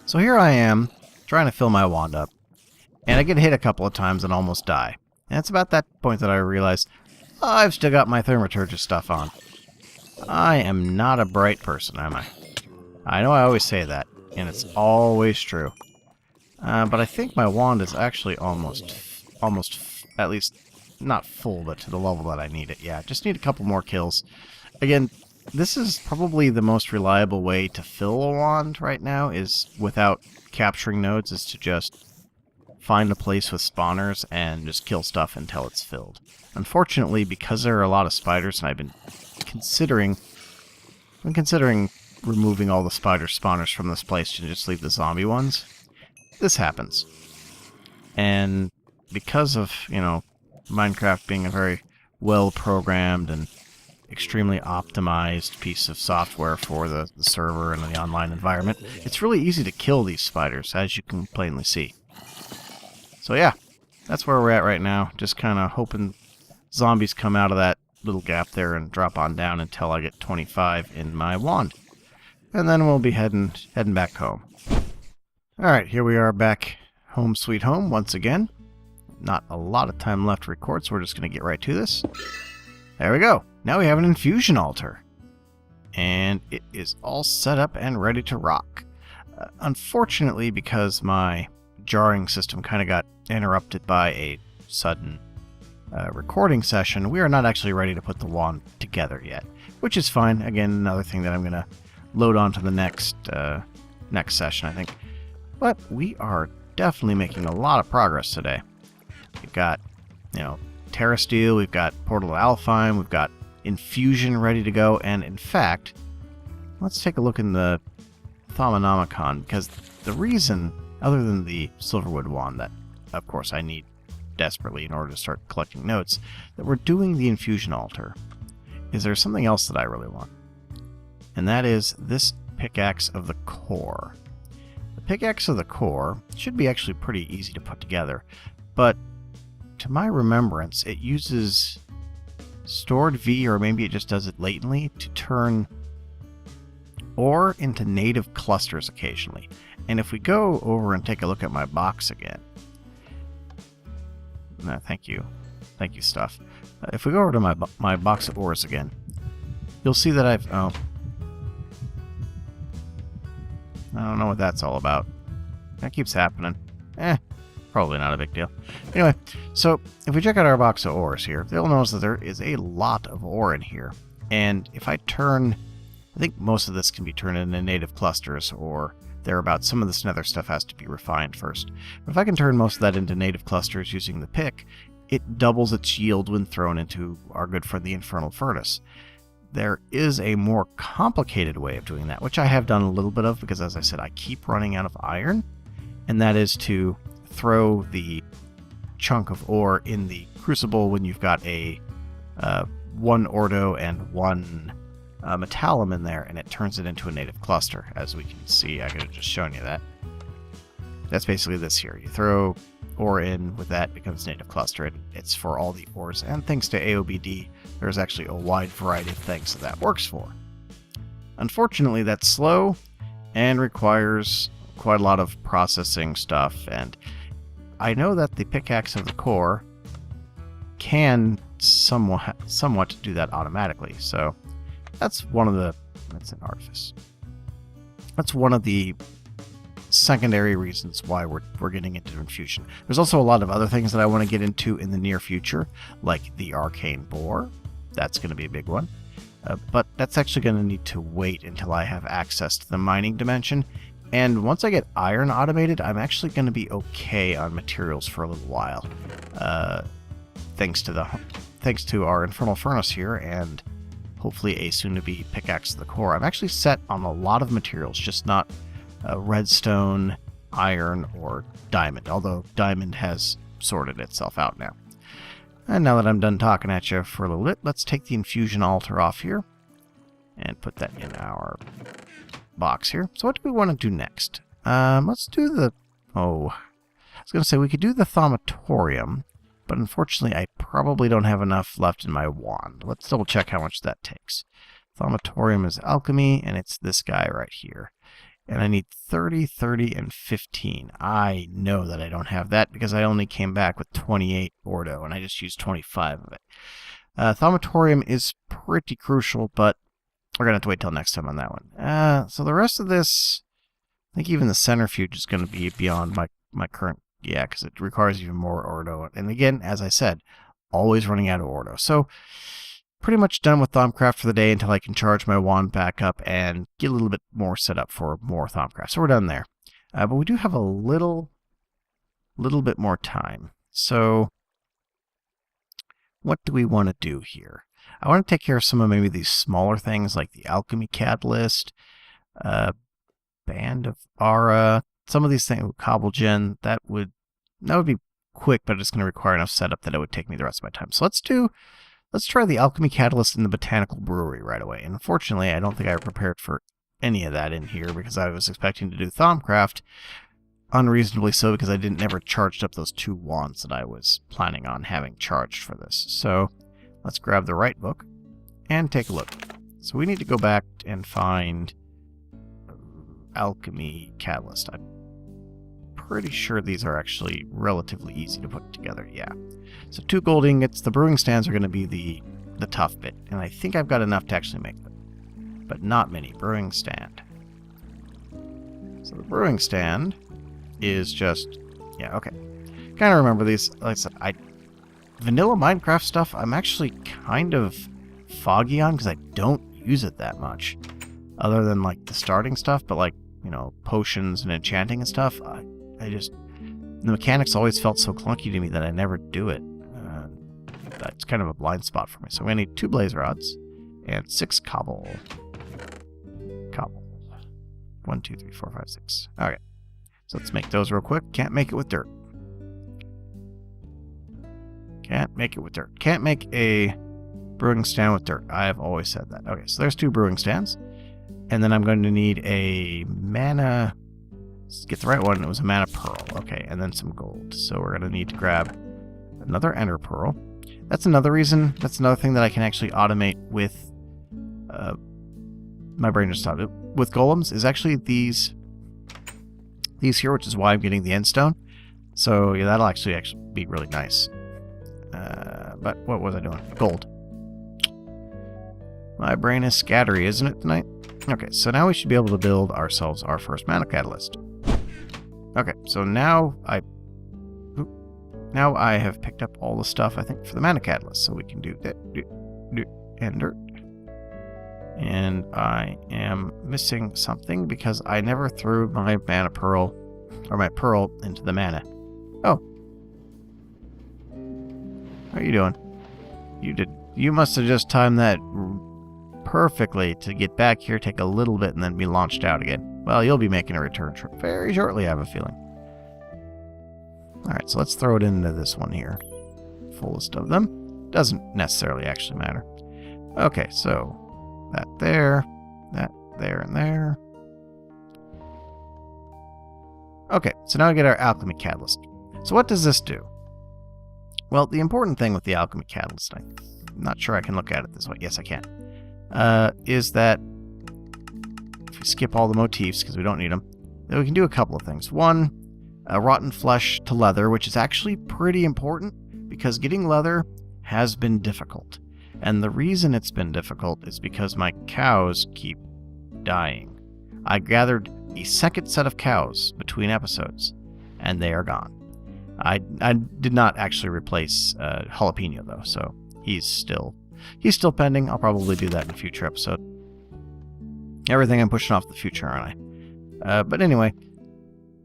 So here I am, trying to fill my wand up, and I get hit a couple of times and almost die. And it's about that point that I realize, oh, I've still got my Thaumaturgus stuff on. I am not a bright person, am I? I know I always say that, and it's always true. But I think my wand is actually almost, at least not full, but to the level that I need it. Yeah, just need a couple more kills. Again, this is probably the most reliable way to fill a wand right now, is without capturing nodes, is to just find a place with spawners and just kill stuff until it's filled. Unfortunately, because there are a lot of spiders, and I've been considering removing all the spider spawners from this place to just leave the zombie ones, this happens. And because of, you know, Minecraft being a very well-programmed and extremely optimized piece of software for the server and the online environment, it's really easy to kill these spiders, as you can plainly see. So yeah, that's where we're at right now. Just kind of hoping zombies come out of that little gap there and drop on down until I get 25 in my wand. And then we'll be heading back home. Alright, here we are back home sweet home once again. Not a lot of time left to record, so we're just going to get right to this. There we go. Now we have an infusion altar. And it is all set up and ready to rock. Unfortunately, because my jarring system kind of got interrupted by a sudden recording session, we are not actually ready to put the wand together yet. Which is fine. Again, another thing that I'm going to load onto the next session, I think. But we are definitely making a lot of progress today. We've got, you know, Terra Steel, we've got Portal Alfheim, we've got Infusion ready to go, and in fact, let's take a look in the Thaumanomicon, because the reason, other than the Silverwood wand that, of course, I need desperately in order to start collecting notes, that we're doing the Infusion altar, is there's something else that I really want. And that is this Pickaxe of the Core. The Pickaxe of the Core should be actually pretty easy to put together, but to my remembrance, it uses stored V, or maybe it just does it latently, to turn ore into native clusters occasionally. And if we go over and take a look at my box again, thank you stuff. If we go over to my box of ores again, you'll see that I've, I don't know what that's all about. That keeps happening. Probably not a big deal. Anyway, so if we check out our box of ores here, you'll notice that there is a lot of ore in here. And if I turn, I think most of this can be turned into native clusters or thereabouts. Some of this nether stuff has to be refined first. But if I can turn most of that into native clusters using the pick, it doubles its yield when thrown into our good friend the Infernal Furnace. There is a more complicated way of doing that, which I have done a little bit of because, as I said, I keep running out of iron, and that is to throw the chunk of ore in the crucible when you've got a one ordo and one metallum in there, and it turns it into a native cluster. As we can see, I could have just shown you that. That's basically this here. You throw ore in with that, it becomes native cluster, and it's for all the ores. And thanks to AOBD, there's actually a wide variety of things that works for. Unfortunately, that's slow and requires quite a lot of processing stuff, and I know that the Pickaxe of the Core can somewhat do that automatically, so that's one of the, that's an artifice. That's one of the secondary reasons why we're getting into Infusion. There's also a lot of other things that I want to get into in the near future, like the Arcane Boar. That's going to be a big one. But that's actually going to need to wait until I have access to the mining dimension. And once I get iron automated, I'm actually going to be okay on materials for a little while. Thanks to our Infernal Furnace here, and hopefully a soon-to-be Pickaxe of the Core. I'm actually set on a lot of materials, just not redstone, iron, or diamond, although diamond has sorted itself out now. And now that I'm done talking at you for a little bit, let's take the Infusion altar off here and put that in our box here. So what do we want to do next? Let's do the... I was going to say we could do the Thaumatorium, but unfortunately I probably don't have enough left in my wand. Let's double check how much that takes. Thaumatorium is alchemy, and it's this guy right here. And I need 30, 30, and 15. I know that I don't have that because I only came back with 28 Ordo, and I just used 25 of it. Thaumatorium is pretty crucial, but we're going to have to wait till next time on that one. So the rest of this, I think even the centrifuge is going to be beyond my current, yeah, because it requires even more Ordo. And again, as I said, always running out of Ordo. So pretty much done with Thaumcraft for the day until I can charge my wand back up and get a little bit more set up for more Thaumcraft. So we're done there. But we do have a little bit more time. So what do we want to do here? I want to take care of some of maybe these smaller things like the Alchemy Catalyst, Band of Aura, some of these things, Cobblegen, that would be quick, but it's going to require enough setup that it would take me the rest of my time. So let's try the Alchemy Catalyst in the Botanical Brewery right away. And unfortunately, I don't think I prepared for any of that in here because I was expecting to do Thaumcraft, unreasonably so because I never charged up those 2 wands that I was planning on having charged for this. So let's grab the right book and take a look. So we need to go back and find Alchemy Catalyst. I'm pretty sure these are actually relatively easy to put together. Yeah. So 2 gold ingots. The brewing stands are going to be the tough bit, and I think I've got enough to actually make them, but not many. Brewing stand. So the brewing stand is just, yeah, okay. Kind of remember these. Like I said, vanilla Minecraft stuff, I'm actually kind of foggy on because I don't use it that much, other than like the starting stuff. But like, you know, potions and enchanting and stuff, the mechanics always felt so clunky to me that I never do it. That's kind of a blind spot for me. So we need 2 blaze rods and 6 cobble. 1, 2, 3, 4, 5, 6. Okay. So let's make those real quick. Can't make it with dirt. Can't make it with dirt. Can't make a brewing stand with dirt. I have always said that. Okay, so there's 2 brewing stands. And then I'm going to need a mana... Let's get the right one. It was a mana pearl. Okay, and then some gold. So we're going to need to grab another ender pearl. That's another reason. That's another thing that I can actually automate with... my brain just stopped. With golems is actually these here, which is why I'm getting the end stone. So yeah, that'll actually be really nice. But what was I doing? Gold. My brain is scattery, isn't it, tonight? Okay, so now we should be able to build ourselves our first mana catalyst. Okay, so now I have picked up all the stuff, I think, for the mana catalyst. So we can do that, and dirt. And I am missing something because I never threw my mana pearl, or my pearl, into the mana. Oh. How are you doing? You must have just timed that perfectly to get back here, take a little bit, and then be launched out again. Well, you'll be making a return trip very shortly, I have a feeling. Alright, so let's throw it into this one here. Fullest of them. Doesn't necessarily actually matter. Okay, so that there, and there. Okay, so now we get our Alchemy Catalyst. So what does this do? Well, the important thing with the Alchemy Catalyst, I'm not sure I can look at it this way. Yes, I can. Is that if we skip all the motifs, because we don't need them, then we can do a couple of things. One, rotten flesh to leather, which is actually pretty important, because getting leather has been difficult. And the reason it's been difficult is because my cows keep dying. I gathered a second set of cows between episodes, and they are gone. I did not actually replace Jalapeno, though, so he's still pending. I'll probably do that in a future episode. Everything I'm pushing off the future, aren't I? But anyway,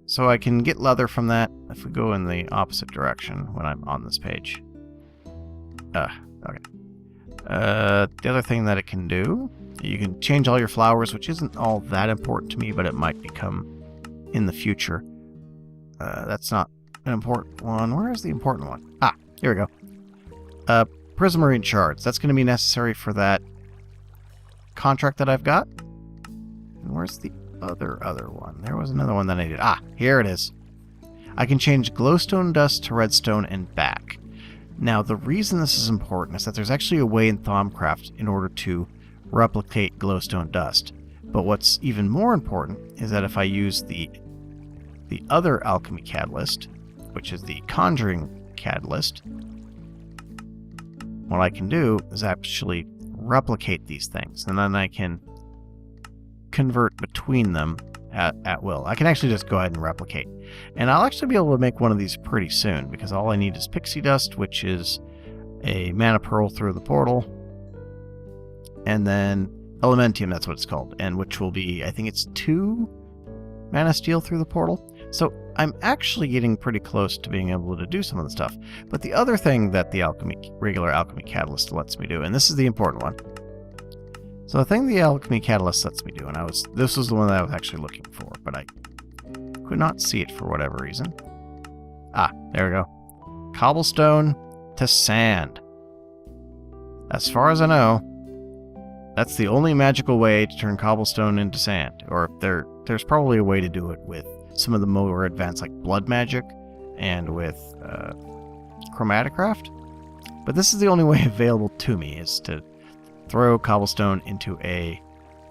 so I can get leather from that if we go in the opposite direction when I'm on this page. Okay. The other thing that it can do, you can change all your flowers, which isn't all that important to me, but it might become in the future. That's not an important one. Where is the important one? Ah, here we go. Prismarine shards. That's going to be necessary for that contract that I've got. And where's the other one? There was another one that I needed. Ah, here it is. I can change glowstone dust to redstone and back. Now, the reason this is important is that there's actually a way in Thaumcraft in order to replicate glowstone dust. But what's even more important is that if I use the other alchemy catalyst, which is the conjuring catalyst, what I can do is actually replicate these things, and then I can convert between them at will. I can actually just go ahead and replicate. And I'll actually be able to make one of these pretty soon, because all I need is pixie dust, which is a mana pearl through the portal, and then elementium, that's what it's called, and which will be, I think it's 2 mana steel through the portal. So I'm actually getting pretty close to being able to do some of the stuff. But the other thing that the regular alchemy catalyst lets me do, and this is the important one. So the thing the alchemy catalyst lets me do, and this was the one that I was actually looking for, but I could not see it for whatever reason. Ah, there we go. Cobblestone to sand. As far as I know, that's the only magical way to turn cobblestone into sand. Or there's probably a way to do it with some of the more advanced, like blood magic and with chromatocraft. But this is the only way available to me, is to throw cobblestone into a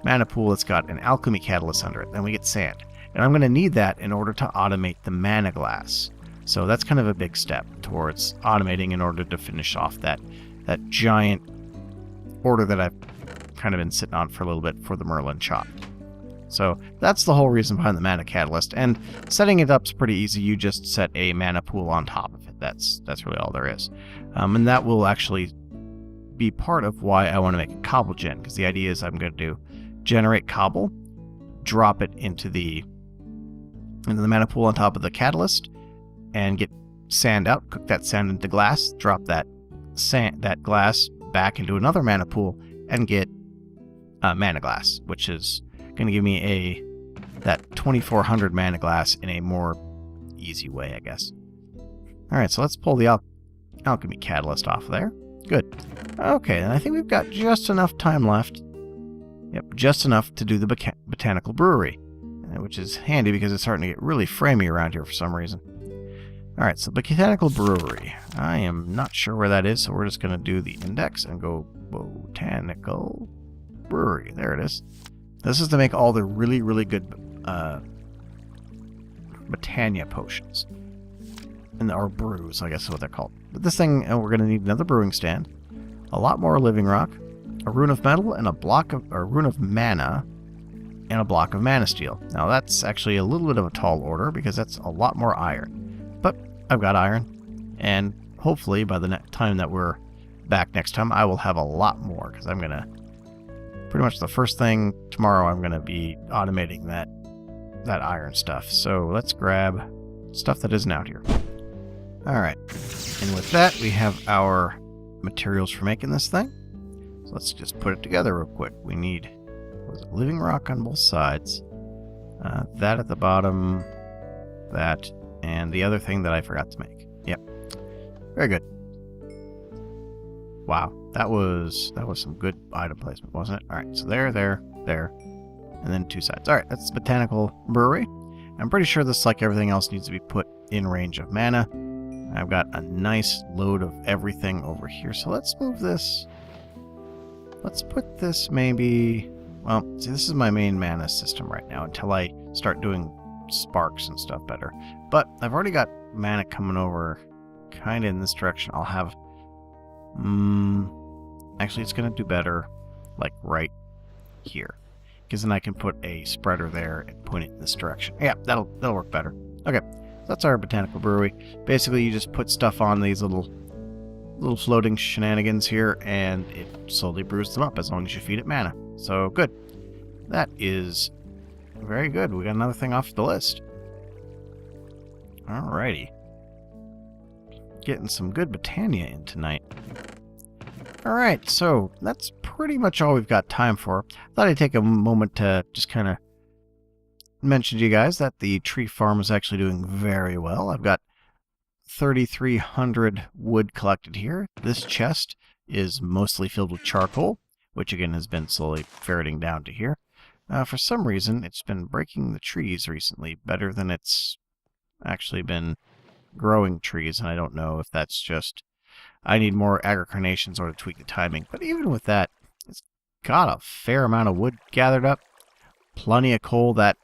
mana pool that's got an alchemy catalyst under it. Then we get sand. And I'm going to need that in order to automate the mana glass. So that's kind of a big step towards automating in order to finish off that giant order that I've kind of been sitting on for a little bit for the Merlin chop. So that's the whole reason behind the mana catalyst. And setting it up's pretty easy. You just set a mana pool on top of it. That's really all there is. And that will actually be part of why I want to make a cobble gen, because the idea is I'm going to generate cobble, drop it into the mana pool on top of the catalyst, and get sand out, cook that sand into glass, drop that glass back into another mana pool, and get mana glass, which is going to give me that 2400 mana glass in a more easy way, I guess. Alright, so let's pull the alchemy catalyst off there. Good. Okay, and I think we've got just enough time left. Yep, just enough to do the botanical brewery, which is handy because it's starting to get really framey around here for some reason. Alright, so botanical brewery. I am not sure where that is, so we're just going to do the index and go botanical brewery. There it is. This is to make all the really, really good Botania potions. Or brews, I guess is what they're called. But this thing, we're going to need another brewing stand, a lot more living rock, a rune of metal, and a rune of mana, and a block of mana steel. Now that's actually a little bit of a tall order because that's a lot more iron. But I've got iron, and hopefully by the time that we're back next time, I will have a lot more, because I'm going to, pretty much the first thing tomorrow, I'm going to be automating that iron stuff. So let's grab stuff that isn't out here. Alright, and with that, we have our materials for making this thing. So let's just put it together real quick. We need living rock on both sides, that at the bottom, that, and the other thing that I forgot to make. Yep, very good. Wow, that was some good item placement, wasn't it? Alright, so there, and then 2 sides. Alright, that's the botanical brewery. I'm pretty sure this, like everything else, needs to be put in range of mana. I've got a nice load of everything over here, so let's move this. Let's put this maybe... Well, see, this is my main mana system right now until I start doing sparks and stuff better. But I've already got mana coming over kind of in this direction. I'll have... actually, it's going to do better like right here, because then I can put a spreader there and point it in this direction. Yeah, that'll work better. Okay. That's our botanical brewery. Basically, you just put stuff on these little floating shenanigans here, and it slowly brews them up as long as you feed it mana. So, good. That is very good. We got another thing off the list. Alrighty. Getting some good Botania in tonight. Alright, so that's pretty much all we've got time for. Thought I'd take a moment to just kind of mention to you guys that the tree farm is actually doing very well. I've got 3,300 wood collected here. This chest is mostly filled with charcoal, which again has been slowly ferreting down to here. For some reason, it's been breaking the trees recently better than it's actually been growing trees, and I don't know if that's just I need more agri-carnations or to tweak the timing. But even with that, it's got a fair amount of wood gathered up. plenty of coal. That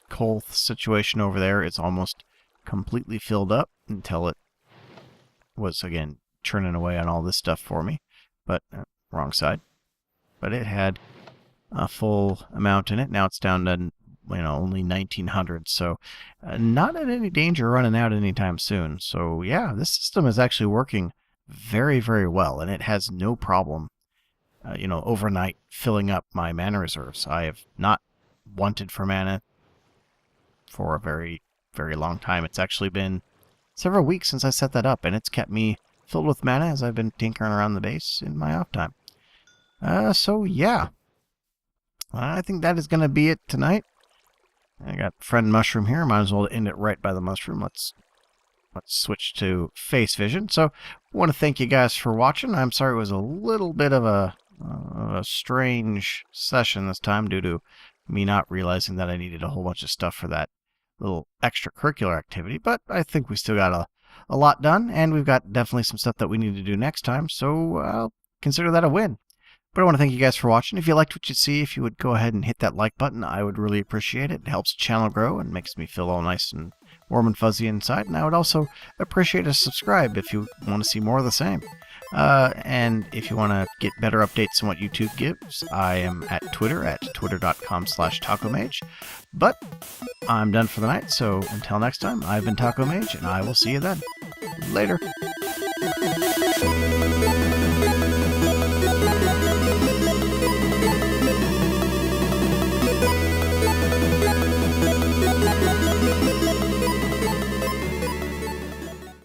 coal situation over there is almost completely filled up until it was, again, churning away on all this stuff for me. But, wrong side. But it had a full amount in it. Now it's down to, only 1,900. So not in any danger of running out anytime soon. So yeah, this system is actually working very, very well. And it has no problem, overnight filling up my mana reserves. I have not wanted for mana for a very, very long time. It's actually been several weeks since I set that up, and it's kept me filled with mana as I've been tinkering around the base in my off time. So yeah, I think that is going to be it tonight. I got friend mushroom here. Might as well end it right by the mushroom. Let's switch to face vision. So I want to thank you guys for watching. I'm sorry it was a little bit of a strange session this time due to me not realizing that I needed a whole bunch of stuff for that little extracurricular activity, but I think we still got a lot done, and we've got definitely some stuff that we need to do next time, so I'll consider that a win. But I want to thank you guys for watching. If you liked what you see, if you would go ahead and hit that like button, I would really appreciate it. It helps the channel grow and makes me feel all nice and warm and fuzzy inside, and I would also appreciate a subscribe if you want to see more of the same. And if you want to get better updates on what YouTube gives, I am at Twitter at twitter.com/TacoMage. But I'm done for the night, so until next time, I've been Taco Mage, and I will see you then. Later.